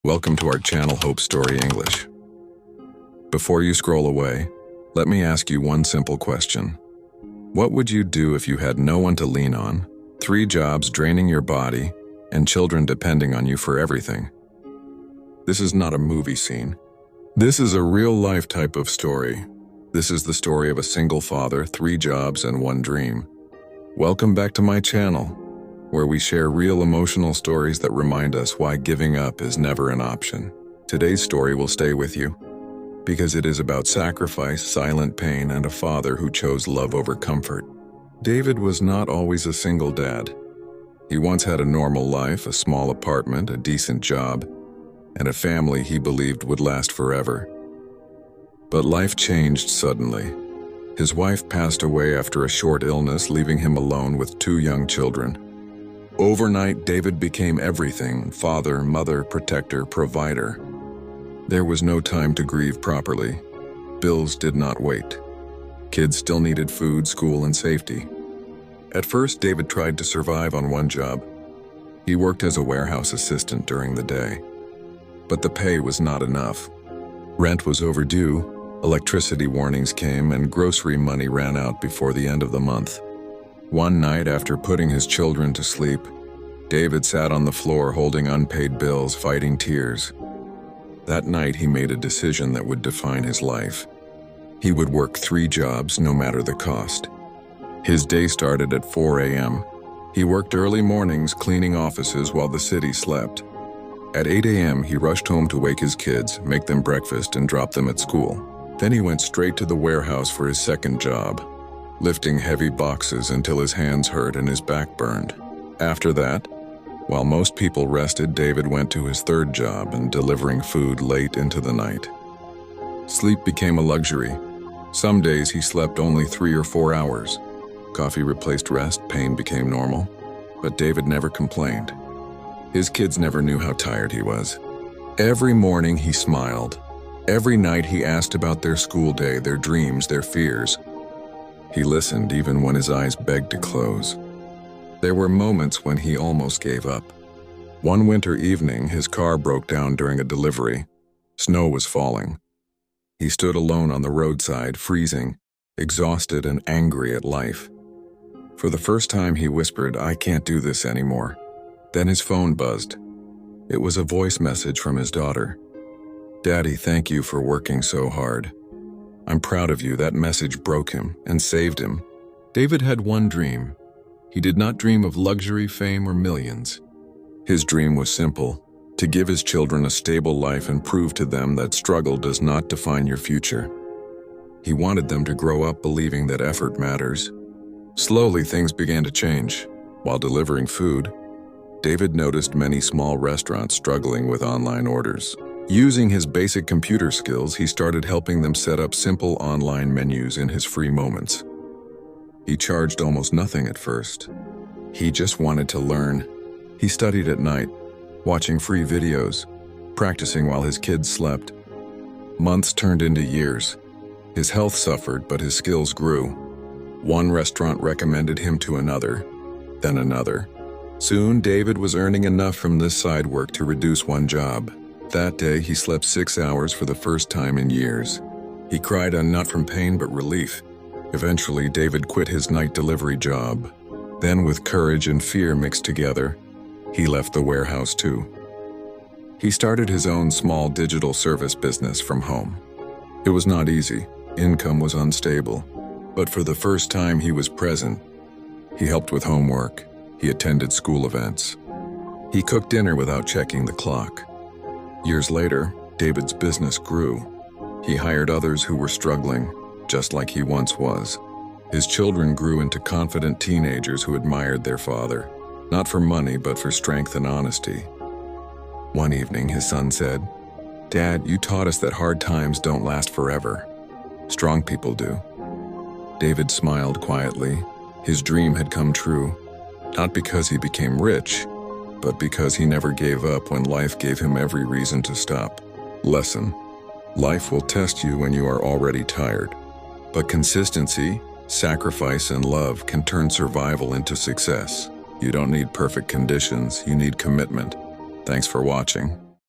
Welcome to our channel HopeStory English. Before you scroll away, let me ask you one simple question. What would you do if you had no one to lean on, 3 jobs draining your body, and children depending on you for everything? This is not a movie scene. This is a real-life type of story. This is the story of a single father, 3 jobs, and 1 dream. Welcome back to my channel, where we share real emotional stories that remind us why giving up is never an option. Today's story will stay with you, because it is about sacrifice, silent pain, and a father who chose love over comfort. David was not always a single dad. He once had a normal life, a small apartment, a decent job, and a family he believed would last forever. But life changed suddenly. His wife passed away after a short illness, leaving him alone with 2 young children. Overnight, David became everything: father, mother, protector, provider. There was no time to grieve properly. Bills did not wait. Kids still needed food, school, and safety. At first, David tried to survive on 1 job. He worked as a warehouse assistant during the day. But the pay was not enough. Rent was overdue, electricity warnings came, and grocery money ran out before the end of the month. One night, after putting his children to sleep, David sat on the floor holding unpaid bills, fighting tears. That night, he made a decision that would define his life. He would work 3 jobs, no matter the cost. His day started at 4 a.m. He worked early mornings cleaning offices while the city slept. At 8 a.m., he rushed home to wake his kids, make them breakfast, and drop them at school. Then he went straight to the warehouse for his 2nd job, lifting heavy boxes until his hands hurt and his back burned. After that, while most people rested, David went to his 3rd job and delivering food late into the night. Sleep became a luxury. Some days he slept only 3 or 4 hours. Coffee replaced rest, pain became normal. But David never complained. His kids never knew how tired he was. Every morning he smiled. Every night he asked about their school day, their dreams, their fears. He listened even when his eyes begged to close. There were moments when he almost gave up. One winter evening, his car broke down during a delivery. Snow was falling. He stood alone on the roadside, freezing, exhausted and angry at life. For the first time, he whispered, "I can't do this anymore." Then his phone buzzed. It was a voice message from his daughter. "Daddy, thank you for working so hard. I'm proud of you." That message broke him and saved him. David had one dream. He did not dream of luxury, fame, or millions. His dream was simple: to give his children a stable life and prove to them that struggle does not define your future. He wanted them to grow up believing that effort matters. Slowly, things began to change. While delivering food, David noticed many small restaurants struggling with online orders. Using his basic computer skills, he started helping them set up simple online menus in his free moments. He charged almost nothing at first. He just wanted to learn. He studied at night, watching free videos, practicing while his kids slept. Months turned into years. His health suffered, but his skills grew. One restaurant recommended him to another, then another. Soon, David was earning enough from this side work to reduce 1 job. That day, he slept 6 hours for the first time in years. He cried not from pain but relief. Eventually, David quit his night delivery job. Then, with courage and fear mixed together, he left the warehouse too. He started his own small digital service business from home. It was not easy. Income was unstable. But for the first time, he was present. He helped with homework. He attended school events. He cooked dinner without checking the clock. Years later, David's business grew. He hired others who were struggling, just like he once was. His children grew into confident teenagers who admired their father, not for money but for strength and honesty. One evening, his son said, "Dad, you taught us that hard times don't last forever. Strong people do." David smiled quietly. His dream had come true, not because he became rich, but because he never gave up when life gave him every reason to stop. Lesson: life will test you when you are already tired. But consistency, sacrifice, and love can turn survival into success. You don't need perfect conditions, you need commitment. Thanks for watching.